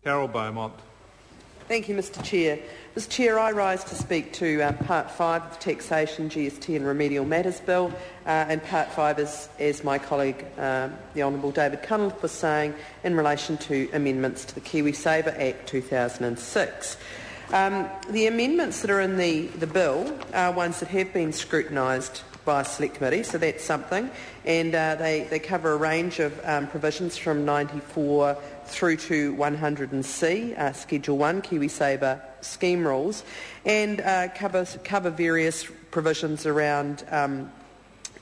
Carol Beaumont. Thank you, Mr Chair. Mr Chair, I rise to speak to Part 5 of the Taxation, GST and Remedial Matters Bill, and Part 5 is, as my colleague, the Honourable David Cunliffe, was saying, in relation to amendments to the KiwiSaver Act 2006. The amendments that are in the bill are ones that have been scrutinised by a select committee, so that's something, and they cover a range of provisions from 94 through to 100C, Schedule 1, KiwiSaver scheme rules, and cover various provisions around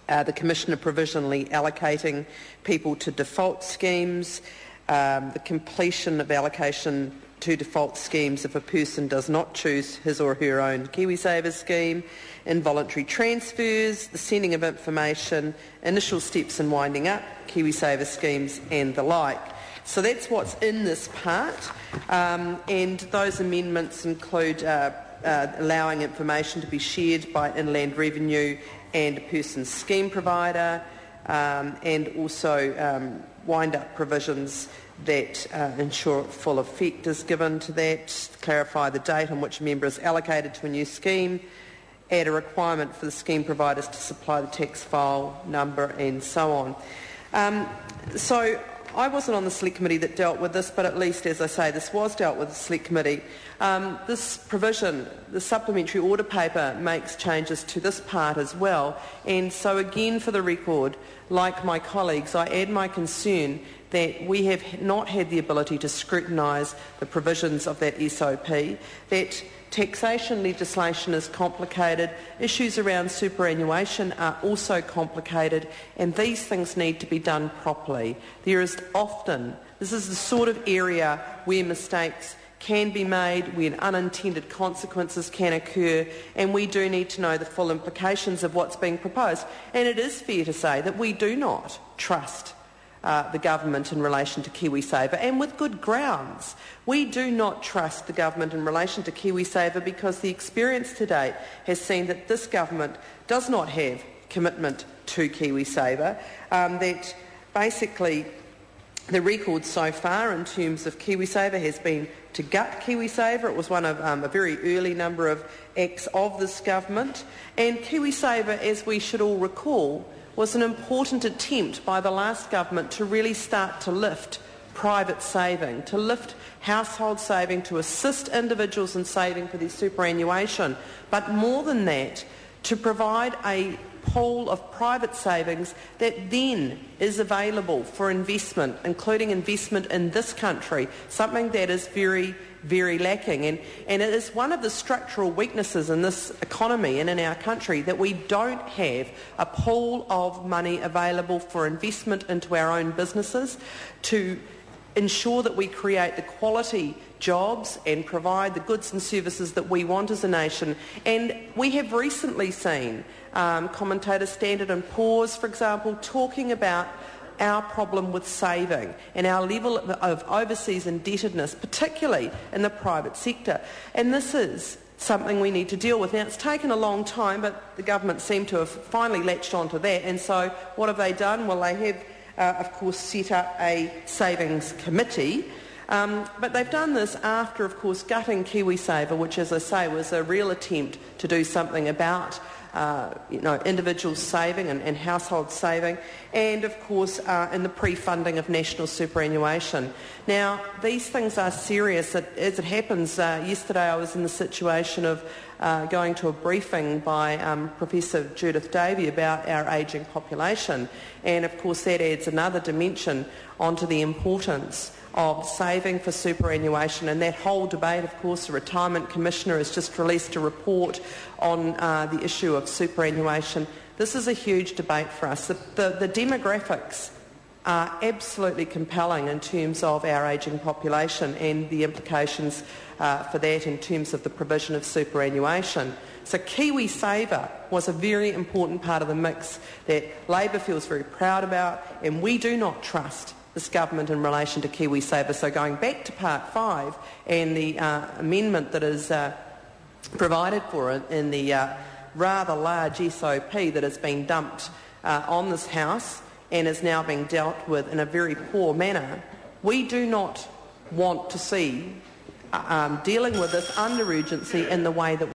the Commissioner provisionally allocating people to default schemes, the completion of allocation to default schemes if a person does not choose his or her own KiwiSaver scheme, involuntary transfers, the sending of information, initial steps in winding up KiwiSaver schemes and the like. So that's what's in this part, and those amendments include allowing information to be shared by Inland Revenue and a person's scheme provider, and also wind-up provisions that ensure full effect is given to that, clarify the date on which a member is allocated to a new scheme, add a requirement for the scheme providers to supply the tax file number, and so on. So I wasn't on the select committee that dealt with this, but at least, as I say, this was dealt with the select committee. This provision, the supplementary order paper, makes changes to this part as well, and so again, for the record, like my colleagues, I add my concern that we have not had the ability to scrutinise the provisions of that SOP, that taxation legislation is complicated, issues around superannuation are also complicated, and these things need to be done properly. This is the sort of area where mistakes can be made, when unintended consequences can occur, and we do need to know the full implications of what's being proposed. And it is fair to say that we do not trust the government in relation to KiwiSaver, and with good grounds. We do not trust the government in relation to KiwiSaver because the experience to date has seen that this government does not have commitment to KiwiSaver, that basically the record so far in terms of KiwiSaver has been to gut KiwiSaver. It was one of a very early number of acts of this government, and KiwiSaver, as we should all recall, was an important attempt by the last government to really start to lift private saving, to lift household saving, to assist individuals in saving for their superannuation, but more than that, to provide a pool of private savings that then is available for investment, including investment in this country, something that is very, very lacking. And it is one of the structural weaknesses in this economy and in our country that we don't have a pool of money available for investment into our own businesses to ensure that we create the quality jobs and provide the goods and services that we want as a nation. And we have recently seen commentators, Standard & Poor's, for example, talking about our problem with saving and our level of overseas indebtedness, particularly in the private sector. And this is something we need to deal with. Now, it's taken a long time, but the government seem to have finally latched onto that. And so what have they done? Well, they have, of course, set up a savings committee. But they've done this after, of course, gutting KiwiSaver, which, as I say, was a real attempt to do something about individual saving and household saving, and of course in the pre-funding of national superannuation. Now, these things are serious. As it happens, yesterday I was in the situation of going to a briefing by Professor Judith Davey about our ageing population, and of course that adds another dimension onto the importance of saving for superannuation, and that whole debate. Of course, the Retirement Commissioner has just released a report on the issue of superannuation. This is a huge debate for us. The demographics are absolutely compelling in terms of our ageing population and the implications for that in terms of the provision of superannuation. So KiwiSaver was a very important part of the mix that Labor feels very proud about, and we do not trust this government in relation to KiwiSaver. So going back to Part 5 and the amendment that is provided for it in the rather large SOP that has been dumped on this House and is now being dealt with in a very poor manner, we do not want to see dealing with this under urgency in the way that